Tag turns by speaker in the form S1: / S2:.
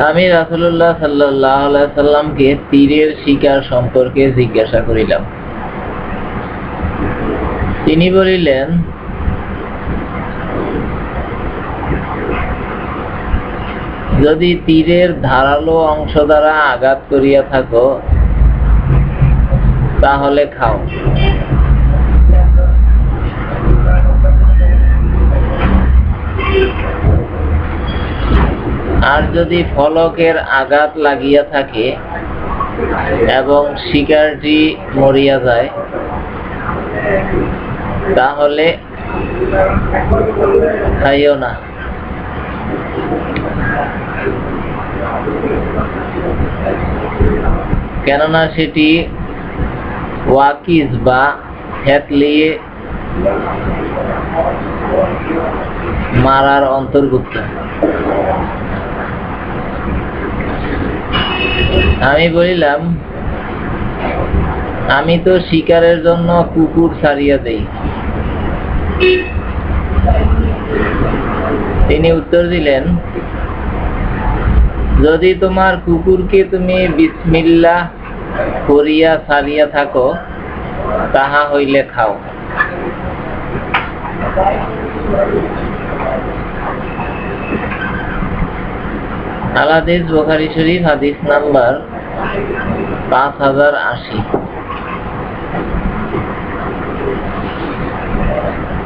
S1: আমি রাসূলুল্লাহ সাল্লাল্লাহু আলাইহি সাল্লামকে তীরের শিকার সম্পর্কে জিজ্ঞাসা করিলাম। তিনি বলিলেন, যদি তীরের ধারালো অংশ দ্বারা আঘাত করিয়া থাকো তাহলে খাও, আর যদি ফলকের আঘাত লাগিয়া থাকে এবং শিকারটি মরিয়া যায় তাহলে খাইও না। কেননা সেটি ওয়াকিজ বা হেতলিয়ে মারার অন্তর্ভুক্ত। আমি বলিলাম, আমি তো শিকারের জন্য কুকুর ছাড়িয়া দেই। তিনি উত্তর দিলেন, যদি তোমার কুকুরকে তুমি বিসমিল্লাহ করিয়া ছাড়িয়া থাকো তাহা হইলে খাও। আল হাদিস বুখারী শরীফ, হাদিস নাম্বার 5080।